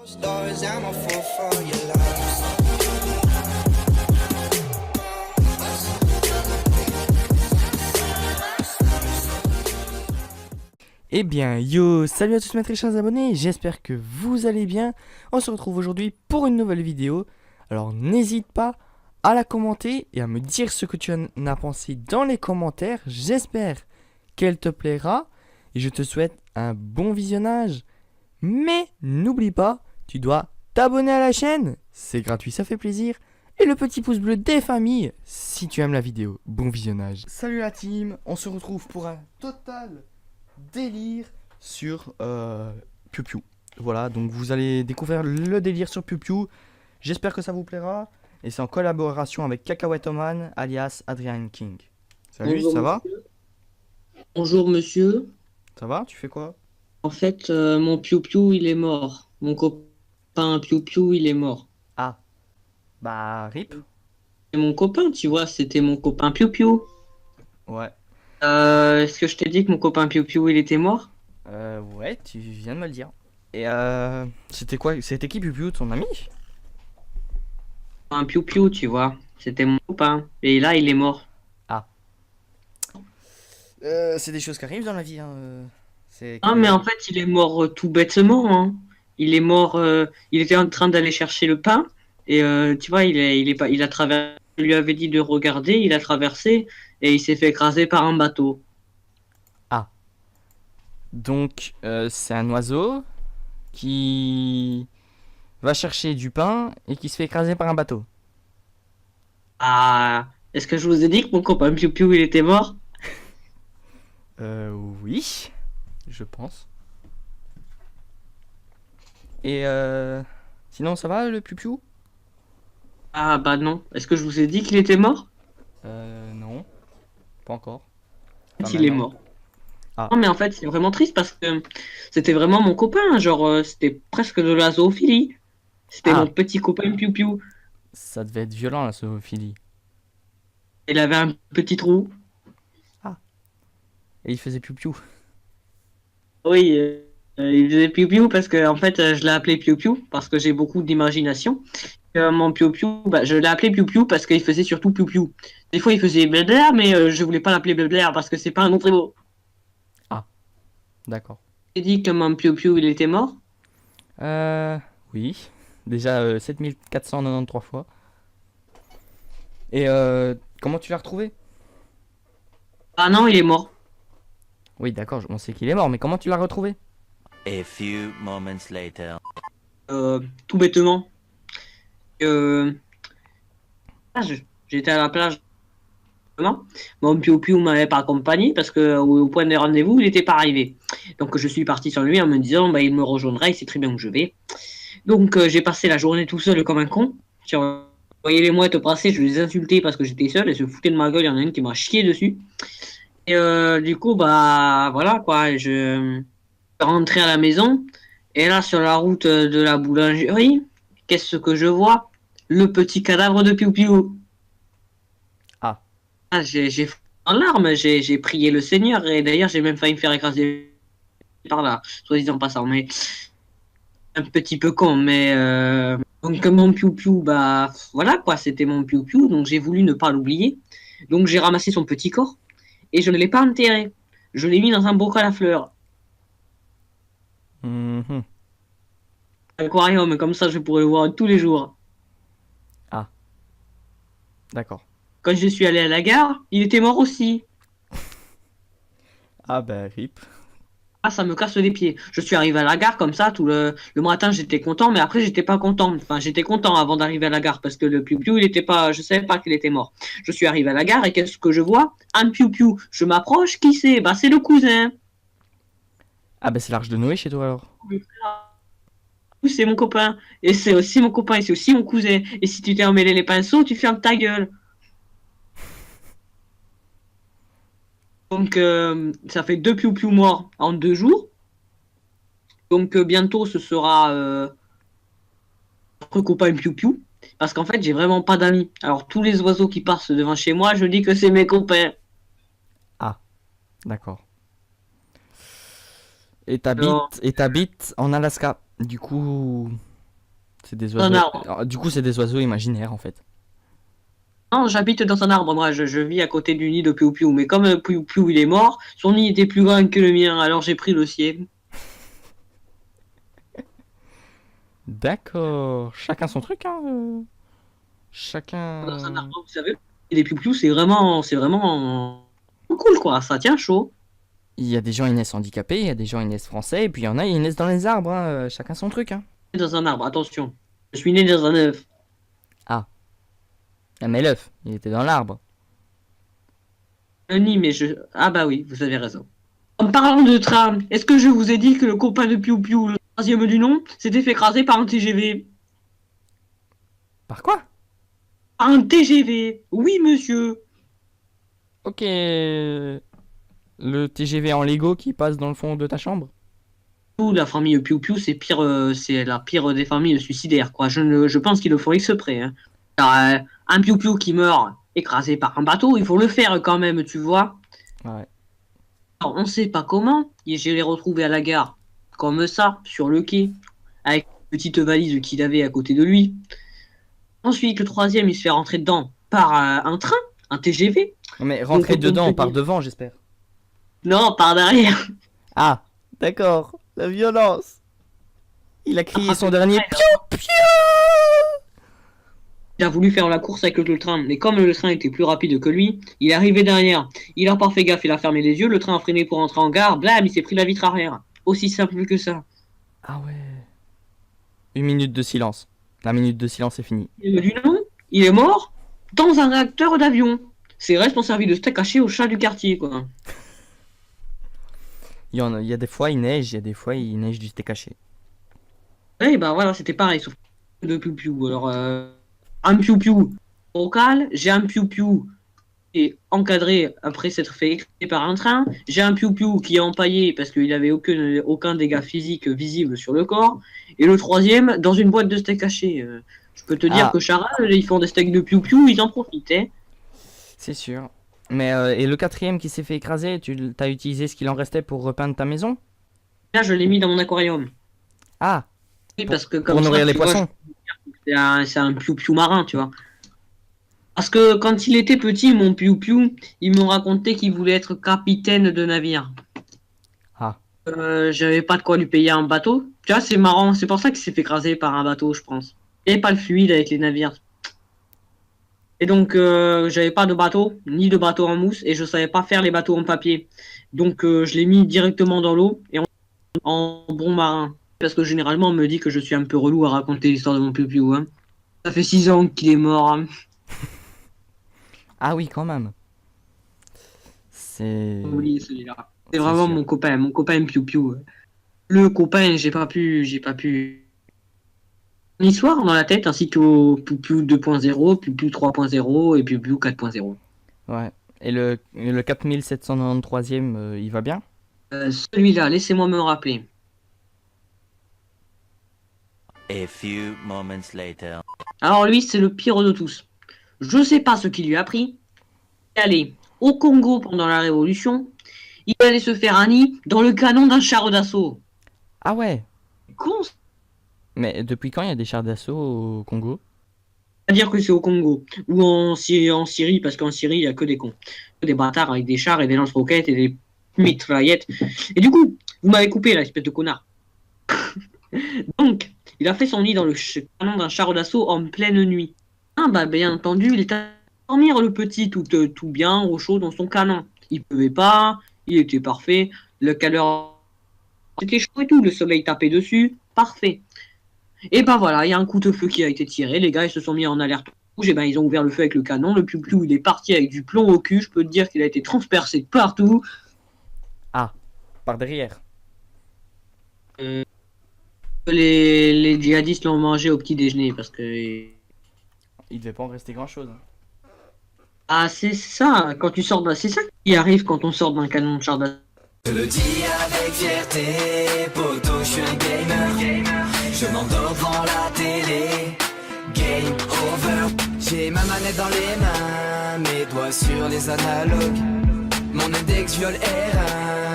Stars, I'm a fool for your love. Eh bien, salut à tous mes très chers abonnés, j'espère que vous allez bien. On se retrouve aujourd'hui pour une nouvelle vidéo. Alors n'hésite pas à la commenter et à me dire ce que tu en as pensé dans les commentaires. J'espère qu'elle te plaira et je te souhaite un bon visionnage. Mais n'oublie pas, tu dois t'abonner à la chaîne, c'est gratuit, ça fait plaisir. Et le petit pouce bleu des familles si tu aimes la vidéo. Bon visionnage. Salut la team, on se retrouve pour un total délire sur Piu Piu. Voilà, donc vous allez découvrir le délire sur Piu Piu. J'espère que ça vous plaira. Et c'est en collaboration avec Cacahuètoman, alias Adrian King. Salut, Bonjour ça va? monsieur. Bonjour monsieur. Ça va? Tu fais quoi? En fait, mon piou-piou, il est mort. Mon copain piou-piou, il est mort. Ah, bah rip. Et mon copain, tu vois, c'était mon copain piou-piou. Ouais. Est-ce que je t'ai dit que mon copain piou-piou, il était mort? Ouais, tu viens de me le dire. Et c'était quoi? C'était qui Piu Piu, ton ami? Un piou-piou, tu vois. C'était mon copain. Et là, il est mort. Ah. C'est des choses qui arrivent dans la vie, hein. C'est Ah, mais que... en fait, il est mort tout bêtement, hein. Il est mort, il était en train d'aller chercher le pain. Et tu vois, il a traversé, il lui avait dit de regarder, il a traversé et il s'est fait écraser par un bateau. Ah. Donc, c'est un oiseau qui va chercher du pain et qui se fait écraser par un bateau. Ah, est-ce que je vous ai dit que mon copain Piu Piu, il était mort? Oui, je pense. Et sinon, ça va le Piu Piu? Ah, bah non. Est-ce que je vous ai dit qu'il était mort? Non, pas encore. En Pas fait, il est maintenant. mort. Ah, Non, mais en fait, c'est vraiment triste parce que c'était vraiment mon copain. Genre, c'était presque de la zoophilie. C'était mon ah, petit copain Piu Piu. ça devait être violent la zoophilie. Il avait un petit trou. Ah, et il faisait Piu Piu. Oui, il faisait Piu Piu parce que, en fait, je l'ai appelé Piu Piu parce que j'ai beaucoup d'imagination. Mon Piu Piu, bah, je l'ai appelé Piu Piu parce qu'il faisait surtout Piu Piu. Des fois, il faisait Blabla, mais je voulais pas l'appeler Blabla parce que c'est pas un nom très beau. Ah, d'accord. J'ai dit que mon Piu Piu, il était mort. Euh, oui. Déjà 7493 fois. Et comment tu l'as retrouvé? Ah non, il est mort. Oui, d'accord, on sait qu'il est mort, mais comment tu l'as retrouvé? A few moments later. Tout bêtement. Euh, J'étais à la plage. Non, mon Piu Piu m'avait pas accompagné parce que au point des rendez-vous, il n'était pas arrivé. Donc je suis parti sur lui en me disant, bah, il me rejoindra, il sait très bien où je vais. Donc j'ai passé la journée tout seul comme un con. J'ai envoyé les mouettes passer, je les insultais parce que j'étais seul et se foutaient de ma gueule. Il y en a une qui m'a chié dessus. Et du coup, bah voilà quoi, je rentrais à la maison. Et là, sur la route de la boulangerie, qu'est-ce que je vois? Le petit cadavre de Piu Piu. Ah, Ah, j'ai fondu en larmes, j'ai prié le Seigneur. Et d'ailleurs, j'ai même failli me faire écraser par là, soit disant passant. Mais un petit peu con. Mais donc, mon Piu Piu, bah voilà quoi, c'était mon Piu Piu. Donc, j'ai voulu ne pas l'oublier. Donc, j'ai ramassé son petit corps et je ne l'ai pas enterré. Je l'ai mis dans un bocal à fleurs. mhm. Aquarium, comme ça, je pourrais le voir tous les jours. Ah, d'accord. Quand je suis allé à la gare, il était mort aussi. Ah bah rip. Ah, ça me casse les pieds. Je suis arrivé à la gare comme ça, tout le matin, j'étais content, mais après, j'étais pas content. Enfin, j'étais content avant d'arriver à la gare parce que le piou-piou, il était pas, je savais pas qu'il était mort. Je suis arrivé à la gare et qu'est-ce que je vois? Un piou-piou. Je m'approche, qui c'est? Bah, c'est le cousin. Ah bah c'est l'Arche de Noé chez toi alors. C'est mon copain. Et c'est aussi mon copain et c'est aussi mon cousin. Et si tu t'es emmêlé les pinceaux, tu fermes ta gueule. Donc, ça fait deux piou-piou morts en 2 jours. Donc, bientôt, ce sera notre copain piou-piou. Parce qu'en fait, j'ai vraiment pas d'amis. Alors, tous les oiseaux qui passent devant chez moi, je dis que c'est mes copains. Ah, d'accord. Et Alors, t'habites en Alaska. Du coup, C'est des Un oiseaux. arbre. Alors, du coup, c'est des oiseaux imaginaires en fait. Non, j'habite dans un arbre, moi, je vis à côté du nid de Piou Piou, mais comme Piou Piou il est mort, son nid était plus grand que le mien, alors j'ai pris le sien. D'accord. Chacun son truc, hein. Chacun. Dans un arbre, vous savez, les Piou Piou, c'est vraiment cool, quoi, ça tient chaud. Il y a des gens, ils naissent handicapés, il y a des gens, ils naissent français, et puis il y en a, ils naissent dans les arbres, hein. Chacun son truc, hein. Dans un arbre, attention, je suis né dans un œuf. Ah, mais l'œuf, il était dans l'arbre. Un nid, mais je... Ah bah oui, vous avez raison. En parlant de train, est-ce que je vous ai dit que le copain de Piou Piou, le troisième du nom, s'était fait écraser par un TGV? Par quoi? Par un TGV? Oui, monsieur. Ok. Le TGV en Lego qui passe dans le fond de ta chambre? La famille Piou Piou, c'est pire, c'est la pire des familles suicidaires, quoi. Je pense qu'ils le font exprès, hein. Alors, un Piou Piou qui meurt écrasé par un bateau, il faut le faire quand même, tu vois. Ouais. Alors, on sait pas comment, et je l'ai retrouvé à la gare, comme ça, sur le quai, avec une petite valise qu'il avait à côté de lui. Ensuite, le troisième, il se fait rentrer dedans par un train, un TGV. Mais rentrer Donc, dedans on peut par dire- devant, j'espère. Non, par derrière. Ah, d'accord. La violence. Il a crié son dernier piou piou. Il a voulu faire la course avec le train, mais comme le train était plus rapide que lui, il est arrivé derrière. Il a pas fait gaffe, il a fermé les yeux, le train a freiné pour entrer en gare, blam, il s'est pris la vitre arrière. Aussi simple que ça. Ah ouais. Une minute de silence. La minute de silence est finie. Il du nom, il est mort dans un réacteur d'avion. Ses restes ont servi de steak haché au chat du quartier, quoi. Il y a des fois il neige, il y a des fois il neige du steak haché. Et bah voilà, c'était pareil, sauf de Piou Piou. Alors, un Piou Piou local, j'ai un Piou Piou qui est encadré après s'être fait écraser par un train, j'ai un Piou Piou qui est empaillé parce qu'il avait aucun dégât physique visible sur le corps, et le troisième dans une boîte de steak haché. Je peux te dire Ah. que Charal, ils font des steaks de Piou Piou, ils en profitent, hein. C'est sûr. Mais et le quatrième qui s'est fait écraser, tu t'as utilisé ce qu'il en restait pour repeindre ta maison? Là, je l'ai mis dans mon aquarium. Ah, Oui, Pour- parce que pour comme ça, nourrir les tu vois, poissons. c'est un Piou Piou marin, tu vois. Parce que quand il était petit, mon Piou Piou, il me racontait qu'il voulait être capitaine de navire. Ah. J'avais pas de quoi lui payer un bateau. Tu vois, c'est marrant. C'est pour ça qu'il s'est fait écraser par un bateau, je pense. Il n'y avait pas le fluide avec les navires. Et donc, j'avais pas de bateau, ni de bateau en mousse, et je savais pas faire les bateaux en papier. Donc, je l'ai mis directement dans l'eau et en bon marin. Parce que généralement, on me dit que je suis un peu relou à raconter l'histoire de mon Piou Piou, hein. Ça fait 6 ans qu'il est mort, hein. Ah oui, quand même. C'est... Oublié celui-là. C'est C'est vraiment sûr. mon copain Piou Piou. Le copain, j'ai pas pu. Une histoire dans la tête, ainsi qu'au Piou Piou 2.0, Piou Piou 3.0 et Piou Piou 4.0. Ouais. Et le 4793e, il va bien? Celui-là, laissez-moi me rappeler. A few moments later. Alors lui, c'est le pire de tous. Je sais pas ce qu'il lui a pris. Il est allé au Congo pendant la Révolution. Il allait se faire un nid dans le canon d'un char d'assaut. Ah ouais. Con, Mais depuis quand il y a des chars d'assaut au Congo? à dire que c'est au Congo ou en Syrie, parce qu'en Syrie il y a que des cons, que des bâtards avec des chars et des lance-roquettes et des mitraillettes. Et du coup, vous m'avez coupé là, espèce de connard. Donc, il a fait son nid dans le canon d'un char d'assaut en pleine nuit. Ah bah bien entendu, il était à dormir le petit tout bien au chaud dans son canon. Il pleuvait pas, il était parfait, le caleur c'était chaud et tout, le soleil tapait dessus, parfait. Et ben voilà, il y a un coup de feu qui a été tiré, les gars ils se sont mis en alerte rouge, et ben ils ont ouvert le feu avec le canon, le Piou Piou il est parti avec du plomb au cul, je peux te dire qu'il a été transpercé de partout. Par derrière. Les djihadistes l'ont mangé au petit déjeuner parce que... Il devait pas en rester grand chose. Ah c'est ça, quand tu sors c'est ça qui arrive quand on sort d'un canon de char d'assaut. Je le dis avec fierté, poto, je suis un gamer. Je m'endors devant la télé, game over. J'ai ma manette dans les mains, mes doigts sur les analogues. Mon index viole R1.